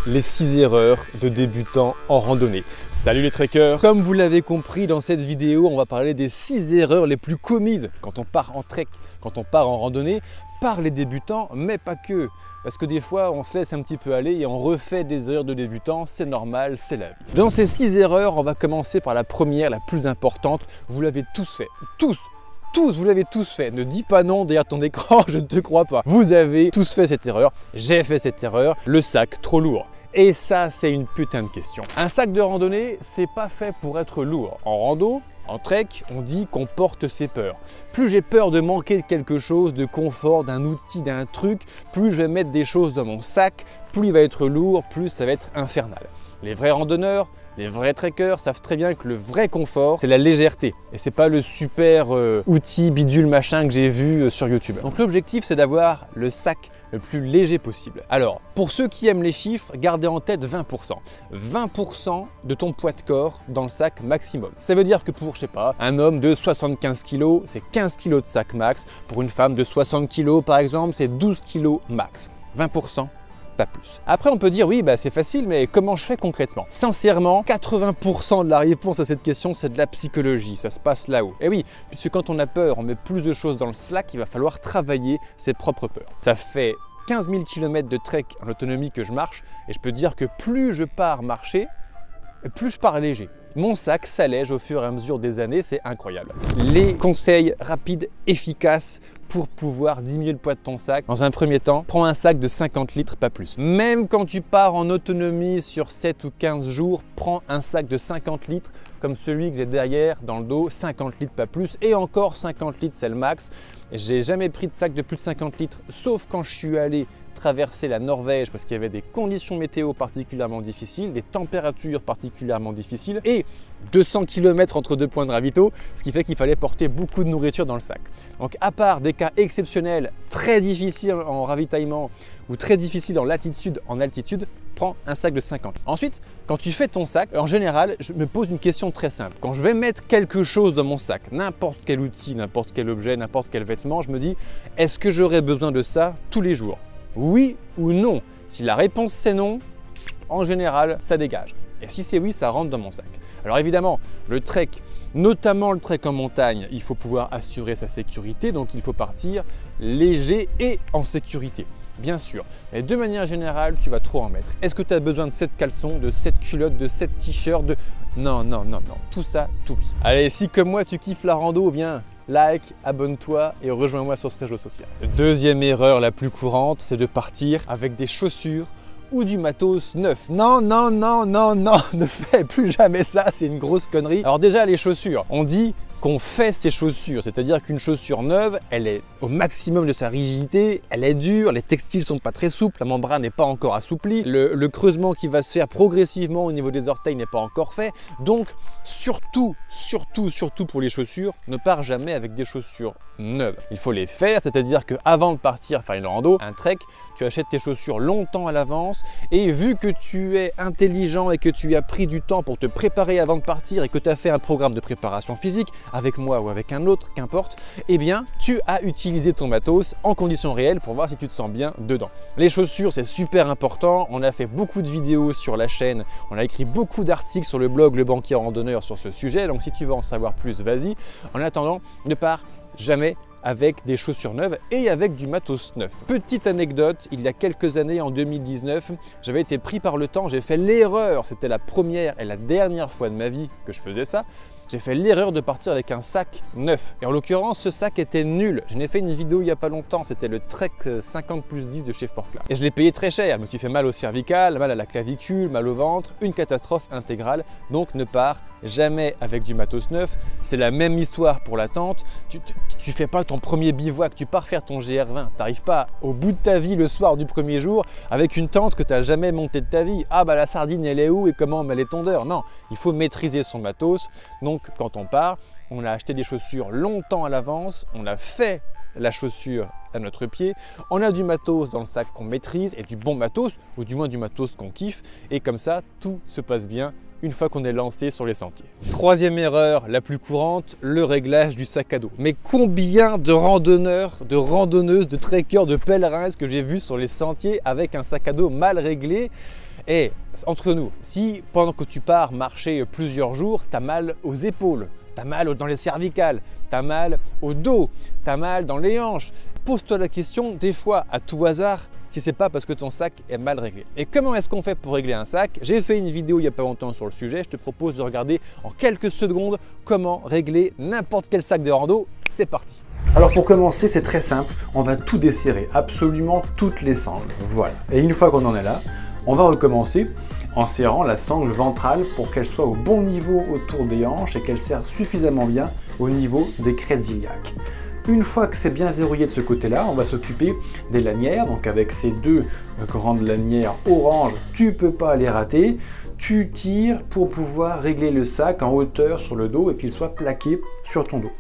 les 6 erreurs de débutants en randonnée. Salut les trekkers! Comme vous l'avez compris, dans cette vidéo, on va parler des 6 erreurs les plus commises quand on part en trek, quand on part en randonnée, par les débutants, mais pas que. Parce que des fois, on se laisse un petit peu aller et on refait des erreurs de débutants, c'est normal, c'est la vie. Dans ces 6 erreurs, on va commencer par la première, la plus importante. Vous l'avez tous fait, tous, vous l'avez tous fait. Ne dis pas non derrière ton écran, je ne te crois pas. Vous avez tous fait cette erreur, j'ai fait cette erreur, le sac trop lourd. Et ça, c'est une putain de question. Un sac de randonnée, c'est pas fait pour être lourd. En rando, en trek, on dit qu'on porte ses peurs. Plus j'ai peur de manquer de quelque chose, de confort, d'un outil, d'un truc, plus je vais mettre des choses dans mon sac, plus il va être lourd, plus ça va être infernal. Les vrais randonneurs, les vrais trekkers savent très bien que le vrai confort, c'est la légèreté. Et c'est pas le super outil bidule machin que j'ai vu sur YouTube. Donc l'objectif, c'est d'avoir le sac le plus léger possible. Alors, pour ceux qui aiment les chiffres, gardez en tête 20%. 20% de ton poids de corps dans le sac maximum. Ça veut dire que pour, je sais pas, un homme de 75 kg, c'est 15 kg de sac max. Pour une femme de 60 kg, par exemple, c'est 12 kg max. 20%. Pas plus. Après, on peut dire oui, c'est facile, mais comment je fais concrètement? Sincèrement, 80% de la réponse à cette question, c'est de la psychologie. Ça se passe là-haut. Et oui, puisque quand on a peur, on met plus de choses dans le slack, il va falloir travailler ses propres peurs. Ça fait 15 000 km de trek en autonomie que je marche, et je peux dire que plus je pars marcher, plus je pars léger. Mon sac s'allège au fur et à mesure des années, c'est incroyable. Les conseils rapides, efficaces pour pouvoir diminuer le poids de ton sac. Dans un premier temps, prends un sac de 50 litres, pas plus. Même quand tu pars en autonomie sur 7 ou 15 jours, prends un sac de 50 litres comme celui que j'ai derrière dans le dos, 50 litres, pas plus. Et encore 50 litres, c'est le max. J'ai jamais pris de sac de plus de 50 litres, sauf quand je suis allé traverser la Norvège parce qu'il y avait des conditions météo particulièrement difficiles, des températures particulièrement difficiles et 200 km entre deux points de ravito, ce qui fait qu'il fallait porter beaucoup de nourriture dans le sac. Donc à part des cas exceptionnels, très difficiles en ravitaillement ou très difficiles en altitude, prends un sac de 50. Ensuite, quand tu fais ton sac, en général, je me pose une question très simple. Quand je vais mettre quelque chose dans mon sac, n'importe quel outil, n'importe quel objet, n'importe quel vêtement, je me dis, est-ce que j'aurais besoin de ça tous les jours ? Oui ou non? Si la réponse c'est non, en général, ça dégage. Et si c'est oui, ça rentre dans mon sac. Alors évidemment, le trek, notamment le trek en montagne, il faut pouvoir assurer sa sécurité, donc il faut partir léger et en sécurité. Bien sûr, mais de manière générale, tu vas trop en mettre. Est-ce que tu as besoin de 7 caleçons, de 7 culottes, de 7 t-shirts, de... Non, tout ça, tout petit. Allez, si comme moi tu kiffes la rando, viens, like, abonne-toi et rejoins-moi sur ce réseau social. Deuxième erreur la plus courante, c'est de partir avec des chaussures ou du matos neuf. Non, ne fais plus jamais ça, c'est une grosse connerie. Alors déjà, les chaussures, on dit qu'on fait ses chaussures, c'est-à-dire qu'une chaussure neuve, elle est au maximum de sa rigidité, elle est dure, les textiles sont pas très souples, la membrane n'est pas encore assouplie, le creusement qui va se faire progressivement au niveau des orteils n'est pas encore fait. Donc surtout pour les chaussures, ne pars jamais avec des chaussures neuves. Il faut les faire, c'est-à-dire qu'avant de partir faire une rando, un trek, tu achètes tes chaussures longtemps à l'avance et vu que tu es intelligent et que tu as pris du temps pour te préparer avant de partir et que tu as fait un programme de préparation physique avec moi ou avec un autre, qu'importe, eh bien tu as utilisé ton matos en conditions réelles pour voir si tu te sens bien dedans. Les chaussures, c'est super important, on a fait beaucoup de vidéos sur la chaîne, on a écrit beaucoup d'articles sur le blog Le Banquier Randonneur sur ce sujet, donc si tu veux en savoir plus, vas-y. En attendant, ne pars jamais avec des chaussures neuves et avec du matos neuf. Petite anecdote, il y a quelques années, en 2019, j'avais été pris par le temps, j'ai fait l'erreur, c'était la première et la dernière fois de ma vie que je faisais ça, j'ai fait l'erreur de partir avec un sac neuf. Et en l'occurrence, ce sac était nul. Je n'ai fait une vidéo il n'y a pas longtemps, c'était le Trek 50+10 de chez Forclaz. Et je l'ai payé très cher, je me suis fait mal au cervical, mal à la clavicule, mal au ventre, une catastrophe intégrale. Donc ne pars jamais avec du matos neuf. C'est la même histoire pour la tente. Tu fais pas ton premier bivouac, tu pars faire ton GR20. Tu n'arrives pas au bout de ta vie le soir du premier jour avec une tente que tu n'as jamais montée de ta vie. Ah la sardine elle est où et comment on met les tondeurs? Non, il faut maîtriser son matos. Donc quand on part, on a acheté des chaussures longtemps à l'avance, on a fait la chaussure à notre pied, on a du matos dans le sac qu'on maîtrise et du bon matos, ou du moins du matos qu'on kiffe, et comme ça tout se passe bien une fois qu'on est lancé sur les sentiers. Troisième erreur la plus courante, le réglage du sac à dos. Mais combien de randonneurs, de randonneuses, de trekkers, de pèlerins est-ce que j'ai vu sur les sentiers avec un sac à dos mal réglé? Et entre nous, si pendant que tu pars marcher plusieurs jours, tu as mal aux épaules, tu as mal dans les cervicales, tu as mal au dos, tu as mal dans les hanches, pose-toi la question des fois à tout hasard si c'est pas parce que ton sac est mal réglé. Et comment est-ce qu'on fait pour régler un sac? J'ai fait une vidéo il n'y a pas longtemps sur le sujet, je te propose de regarder en quelques secondes comment régler n'importe quel sac de rando. C'est parti! Alors pour commencer, c'est très simple, on va tout desserrer, absolument toutes les sangles, voilà. Et une fois qu'on en est là, on va recommencer en serrant la sangle ventrale pour qu'elle soit au bon niveau autour des hanches et qu'elle serre suffisamment bien au niveau des crêtes iliaques. Une fois que c'est bien verrouillé de ce côté-là, on va s'occuper des lanières. Donc avec ces deux grandes lanières orange, tu ne peux pas les rater. Tu tires pour pouvoir régler le sac en hauteur sur le dos et qu'il soit plaqué sur ton dos.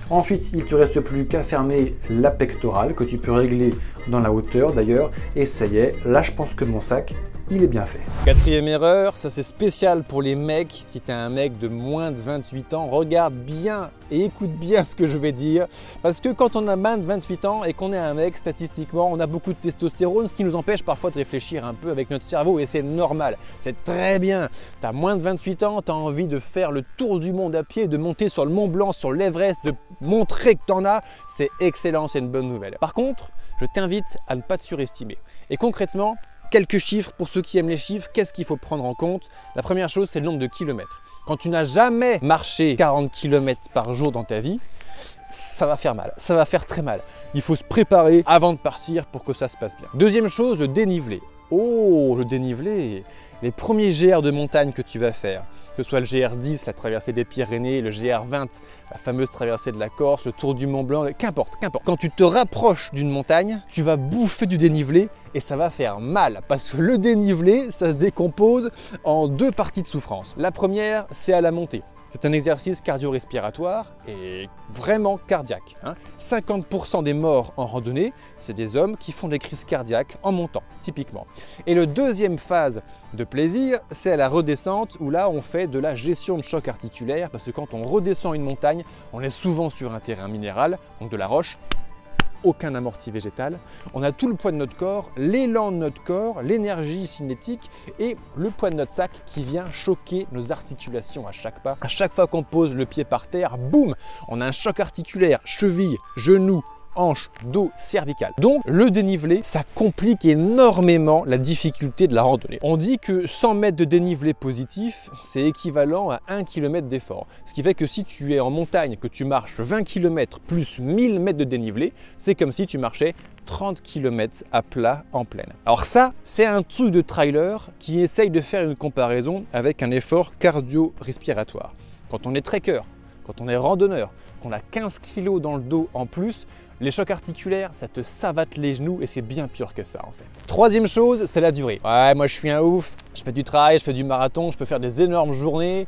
Ensuite, il ne te reste plus qu'à fermer la pectorale que tu peux régler dans la hauteur d'ailleurs. Et ça y est, là je pense que mon sac, il est bien fait. Quatrième erreur, ça c'est spécial pour les mecs. Si tu es un mec de moins de 28 ans, regarde bien et écoute bien ce que je vais dire. Parce que quand on a moins de 28 ans et qu'on est un mec, statistiquement, on a beaucoup de testostérone, ce qui nous empêche parfois de réfléchir un peu avec notre cerveau et c'est normal. C'est très bien. Tu as moins de 28 ans, tu as envie de faire le tour du monde à pied, de monter sur le Mont Blanc, sur l'Everest, de montrer que tu en as. C'est excellent, c'est une bonne nouvelle. Par contre, je t'invite à ne pas te surestimer. Et concrètement, quelques chiffres pour ceux qui aiment les chiffres, qu'est-ce qu'il faut prendre en compte? La première chose, c'est le nombre de kilomètres. Quand tu n'as jamais marché 40 km par jour dans ta vie, ça va faire mal, ça va faire très mal. Il faut se préparer avant de partir pour que ça se passe bien. Deuxième chose, le dénivelé. Oh, le dénivelé, les premiers GR de montagne que tu vas faire, que ce soit le GR10, la traversée des Pyrénées, le GR20, la fameuse traversée de la Corse, le tour du Mont Blanc, qu'importe. Quand tu te rapproches d'une montagne, tu vas bouffer du dénivelé et ça va faire mal parce que le dénivelé, ça se décompose en deux parties de souffrance. La première, c'est à la montée. C'est un exercice cardio-respiratoire et vraiment cardiaque. 50% des morts en randonnée, c'est des hommes qui font des crises cardiaques en montant, typiquement. Et la deuxième phase de plaisir, c'est à la redescente où là, on fait de la gestion de choc articulaire parce que quand on redescend une montagne, on est souvent sur un terrain minéral, donc de la roche, aucun amorti végétal. On a tout le poids de notre corps, l'élan de notre corps, l'énergie cinétique et le poids de notre sac qui vient choquer nos articulations à chaque pas. À chaque fois qu'on pose le pied par terre, boum, on a un choc articulaire, cheville, genou, hanche, dos, cervical. Donc le dénivelé, ça complique énormément la difficulté de la randonnée. On dit que 100 mètres de dénivelé positif, c'est équivalent à 1 km d'effort. Ce qui fait que si tu es en montagne, que tu marches 20 km plus 1000 mètres de dénivelé, c'est comme si tu marchais 30 km à plat en plaine. Alors ça, c'est un truc de trailer qui essaye de faire une comparaison avec un effort cardio-respiratoire. Quand on est trekker, quand on est randonneur, qu'on a 15 kg dans le dos en plus, les chocs articulaires, ça te savate les genoux et c'est bien pire que ça en fait. Troisième chose, c'est la durée. Ouais, moi je suis un ouf, je fais du trail, je fais du marathon, je peux faire des énormes journées,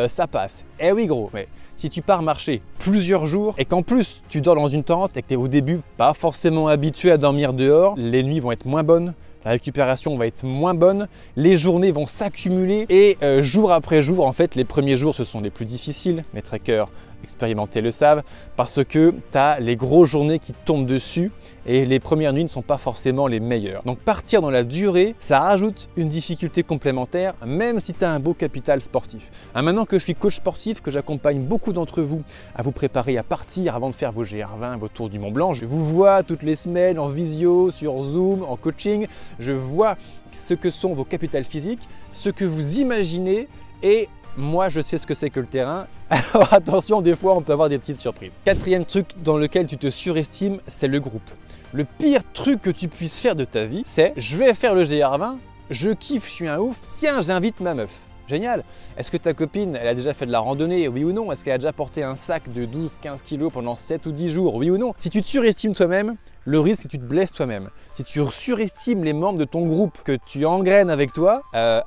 ça passe. Eh oui gros, mais si tu pars marcher plusieurs jours et qu'en plus tu dors dans une tente et que tu es au début pas forcément habitué à dormir dehors, les nuits vont être moins bonnes. La récupération va être moins bonne, les journées vont s'accumuler et jour après jour, en fait, les premiers jours, ce sont les plus difficiles. Mes trekkers expérimentés le savent parce que tu as les grosses journées qui tombent dessus et les premières nuits ne sont pas forcément les meilleures. Donc partir dans la durée, ça rajoute une difficulté complémentaire même si tu as un beau capital sportif. Maintenant que je suis coach sportif, que j'accompagne beaucoup d'entre vous à vous préparer à partir avant de faire vos GR20, vos tours du Mont Blanc, je vous vois toutes les semaines en visio, sur Zoom, en coaching, je vois ce que sont vos capitales physiques, ce que vous imaginez et moi, je sais ce que c'est que le terrain. Alors attention, des fois, on peut avoir des petites surprises. Quatrième truc dans lequel tu te surestimes, c'est le groupe. Le pire truc que tu puisses faire de ta vie, c'est je vais faire le GR20, je kiffe, je suis un ouf, tiens, j'invite ma meuf. Génial! Est-ce que ta copine, elle a déjà fait de la randonnée, oui ou non? Est-ce qu'elle a déjà porté un sac de 12-15 kg pendant 7 ou 10 jours, oui ou non? Si tu te surestimes toi-même, le risque c'est que tu te blesses toi-même. Si tu surestimes les membres de ton groupe que tu engraines avec toi,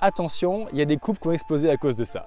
attention, il y a des couples qui ont explosé à cause de ça.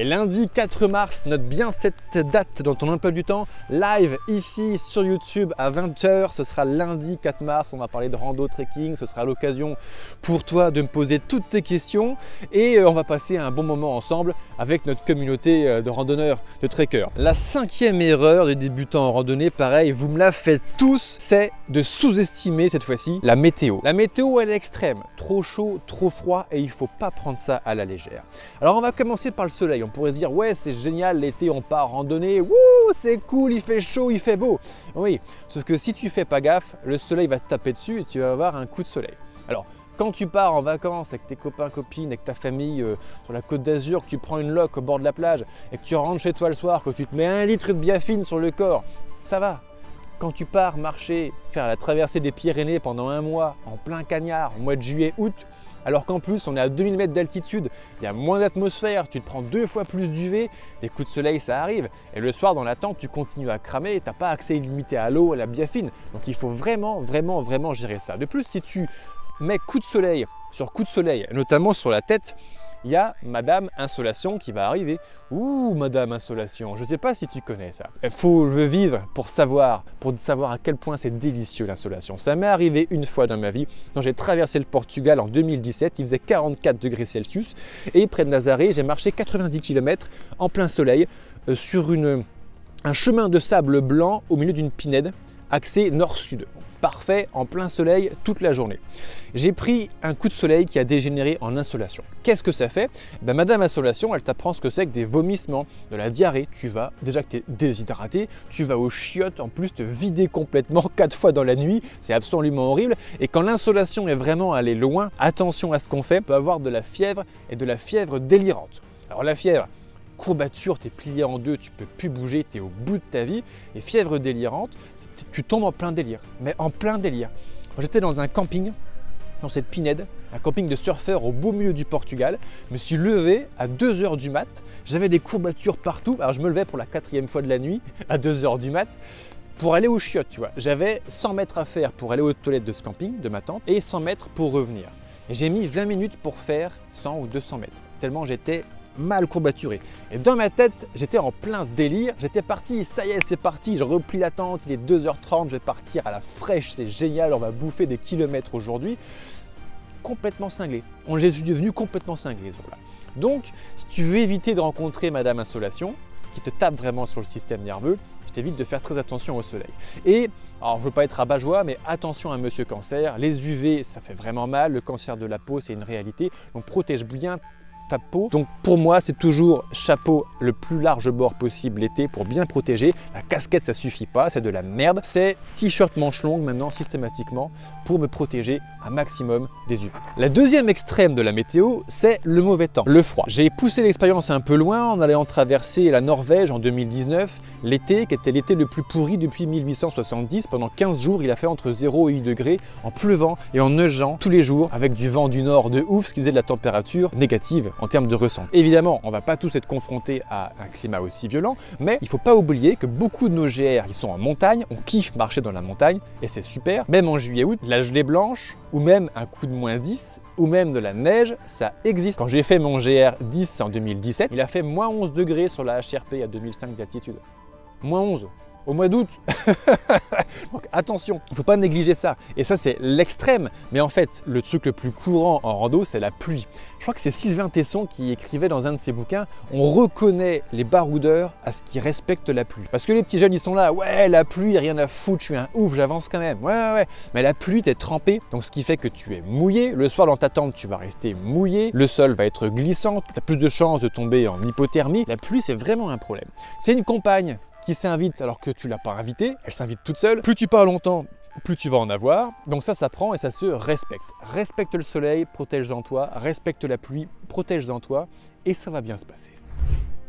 Et lundi 4 mars, note bien cette date dans ton emploi du temps, live ici sur YouTube à 20 h. Ce sera lundi 4 mars, on va parler de rando trekking. Ce sera l'occasion pour toi de me poser toutes tes questions et on va passer un bon moment ensemble avec notre communauté de randonneurs, de trekkers. La 5e erreur des débutants en randonnée, pareil, vous me la faites tous, c'est de sous-estimer cette fois-ci la météo. La météo, elle est extrême, trop chaud, trop froid et il ne faut pas prendre ça à la légère. Alors on va commencer par le soleil. On pourrait se dire ouais, c'est génial, l'été on part randonner, wouh, c'est cool, il fait chaud, il fait beau. Oui, sauf que si tu fais pas gaffe, le soleil va te taper dessus et tu vas avoir un coup de soleil. Alors quand tu pars en vacances avec tes copains, copines, avec ta famille sur la Côte d'Azur, que tu prends une loque au bord de la plage et que tu rentres chez toi le soir, que tu te mets 1 litre de biafine sur le corps, ça va. Quand tu pars marcher, faire la traversée des Pyrénées pendant 1 mois en plein cagnard, au mois de juillet, août, alors qu'en plus on est à 2000 mètres d'altitude, il y a moins d'atmosphère, tu te prends 2 fois plus d'UV, les coups de soleil ça arrive. Et le soir dans la tente, tu continues à cramer et tu n'as pas accès illimité à l'eau, à la biafine. Donc il faut vraiment gérer ça. De plus, si tu mets coup de soleil sur coup de soleil, notamment sur la tête, il y a Madame Insolation qui va arriver. Ouh, Madame Insolation, je ne sais pas si tu connais ça. Il faut le vivre pour savoir à quel point c'est délicieux l'insolation. Ça m'est arrivé une fois dans ma vie, quand j'ai traversé le Portugal en 2017, il faisait 44 degrés Celsius et près de Nazaré, j'ai marché 90 km en plein soleil sur un chemin de sable blanc au milieu d'une pinède, axé nord-sud. Parfait, en plein soleil toute la journée. J'ai pris un coup de soleil qui a dégénéré en insolation. Qu'est-ce que ça fait? Madame Insolation, elle t'apprend ce que c'est que des vomissements, de la diarrhée. Tu vas, déjà que tu es déshydraté, tu vas aux chiottes, en plus te vider complètement 4 fois dans la nuit. C'est absolument horrible. Et quand l'insolation est vraiment allée loin, attention à ce qu'on fait, on peut avoir de la fièvre et de la fièvre délirante. Alors la fièvre, courbature, tu es plié en deux, tu peux plus bouger, tu es au bout de ta vie. Et fièvre délirante, tu tombes en plein délire, mais en plein délire. J'étais dans un camping, dans cette pinède, un camping de surfeurs au beau milieu du Portugal. Je me suis levé à 2 h du mat, j'avais des courbatures partout. Alors je me levais pour la 4e fois de la nuit, à 2 h du mat, pour aller aux chiottes, tu vois. J'avais 100 mètres à faire pour aller aux toilettes de ce camping, de ma tente, et 100 mètres pour revenir. Et j'ai mis 20 minutes pour faire 100 ou 200 mètres, tellement j'étais mal courbaturé. Et dans ma tête, j'étais en plein délire. J'étais parti, ça y est, c'est parti. Je replie la tente, il est 2 h 30, je vais partir à la fraîche, c'est génial, on va bouffer des kilomètres aujourd'hui. Complètement cinglé. Je suis devenu complètement cinglé ce jour-là. Donc, si tu veux éviter de rencontrer Madame Insolation, qui te tape vraiment sur le système nerveux, je t'invite de faire très attention au soleil. Et, alors je ne veux pas être rabat-joie, mais attention à Monsieur Cancer. Les UV, ça fait vraiment mal. Le cancer de la peau, c'est une réalité. Donc, protège bien ta peau. Donc pour moi, c'est toujours chapeau le plus large bord possible l'été pour bien protéger. La casquette, ça suffit pas, c'est de la merde. C'est t-shirt manche longue maintenant systématiquement pour me protéger un maximum des UV. La deuxième extrême de la météo, c'est le mauvais temps, le froid. J'ai poussé l'expérience un peu loin en allant traverser la Norvège en 2019, l'été qui était l'été le plus pourri depuis 1870. Pendant 15 jours, il a fait entre 0 et 8 degrés en pleuvant et en neigeant tous les jours avec du vent du nord de ouf, ce qui faisait de la température négative en termes de ressenti. Évidemment, on ne va pas tous être confrontés à un climat aussi violent, mais il ne faut pas oublier que beaucoup de nos GR, ils sont en montagne, on kiffe marcher dans la montagne et c'est super. Même en juillet-août, la gelée blanche ou même un coup de -10 ou même de la neige, ça existe. Quand j'ai fait mon GR 10 en 2017, il a fait -11 degrés sur la HRP à 2005 d'altitude. -11 au mois d'août. Donc attention, il ne faut pas négliger ça. Et ça, c'est l'extrême. Mais en fait, le truc le plus courant en rando, c'est la pluie. Je crois que c'est Sylvain Tesson qui écrivait dans un de ses bouquins « On reconnaît les baroudeurs à ce qui respectent la pluie ». Parce que les petits jeunes, ils sont là « Ouais, la pluie, rien à foutre, je suis un ouf, j'avance quand même. Ouais. » Mais la pluie, t'es trempé. Donc ce qui fait que tu es mouillé. Le soir, dans ta tente, tu vas rester mouillé. Le sol va être glissant. Tu as plus de chances de tomber en hypothermie. La pluie, c'est vraiment un problème. C'est une compagne qui s'invite alors que tu ne l'as pas invitée, elle s'invite toute seule. Plus tu pars longtemps, plus tu vas en avoir. Donc ça prend et ça se respecte. Respecte le soleil, protège-en toi. Respecte la pluie, protège-en toi. Et ça va bien se passer.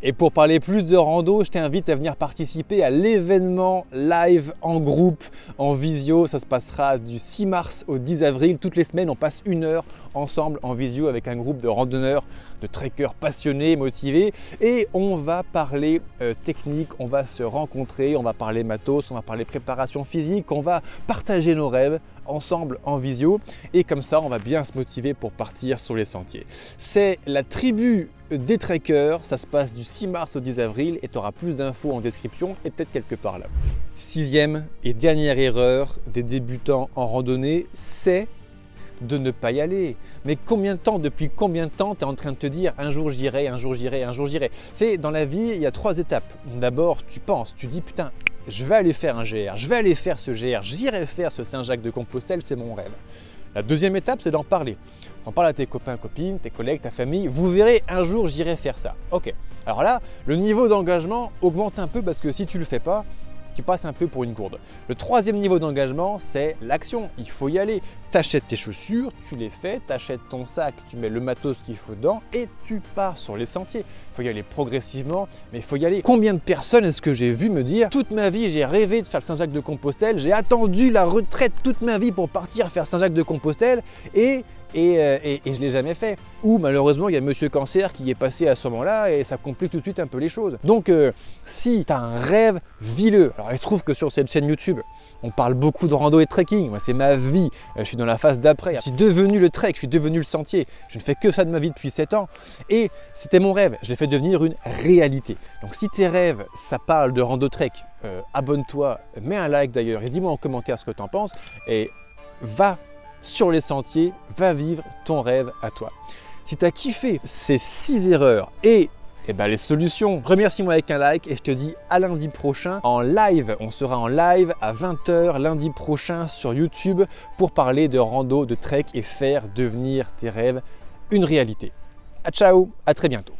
Et pour parler plus de rando, je t'invite à venir participer à l'événement live en groupe, en visio. Ça se passera du 6 mars au 10 avril. Toutes les semaines, on passe 1 heure ensemble en visio avec un groupe de randonneurs, de trekkers passionnés, motivés. Et on va parler technique, on va se rencontrer, on va parler matos, on va parler préparation physique, on va partager nos rêves ensemble en visio et comme ça on va bien se motiver pour partir sur les sentiers. C'est la tribu des trekkers, ça se passe du 6 mars au 10 avril et tu auras plus d'infos en description et peut-être quelque part là. Sixième et dernière erreur des débutants en randonnée, c'est de ne pas y aller. Mais combien de temps, depuis combien de temps tu es en train de te dire un jour j'irai, un jour j'irai, un jour j'irai. C'est dans la vie, il y a 3 étapes. D'abord, tu penses, tu dis putain, je vais aller faire un GR, je vais aller faire ce GR, j'irai faire ce Saint-Jacques-de-Compostelle, c'est mon rêve. La deuxième étape, c'est d'en parler. T'en parles à tes copains, copines, tes collègues, ta famille, vous verrez un jour j'irai faire ça. Ok, alors là, le niveau d'engagement augmente un peu parce que si tu le fais pas, tu passes un peu pour une gourde. Le troisième niveau d'engagement, c'est l'action. Il faut y aller. Tu achètes tes chaussures, tu les fais, tu achètes ton sac, tu mets le matos qu'il faut dedans et tu pars sur les sentiers. Il faut y aller progressivement, mais il faut y aller. Combien de personnes est-ce que j'ai vu me dire toute ma vie, j'ai rêvé de faire Saint-Jacques-de-Compostelle, j'ai attendu la retraite toute ma vie pour partir faire Saint-Jacques-de-Compostelle et je ne l'ai jamais fait. Ou malheureusement, il y a Monsieur Cancer qui est passé à ce moment-là et ça complique tout de suite un peu les choses. Donc, si tu as un rêve, vis-le. Alors, il se trouve que sur cette chaîne YouTube, on parle beaucoup de rando et de trekking. Moi, c'est ma vie. Je suis dans la phase d'après. Je suis devenu le trek, je suis devenu le sentier. Je ne fais que ça de ma vie depuis 7 ans. Et c'était mon rêve. Je l'ai fait devenir une réalité. Donc, si tes rêves, ça parle de rando trek, abonne-toi, mets un like d'ailleurs et dis-moi en commentaire ce que tu en penses. Et va sur les sentiers, va vivre ton rêve à toi. Si tu as kiffé ces 6 erreurs et les solutions, remercie-moi avec un like et je te dis à lundi prochain en live. On sera en live à 20 h lundi prochain sur YouTube pour parler de rando, de trek et faire devenir tes rêves une réalité. Ciao, à très bientôt.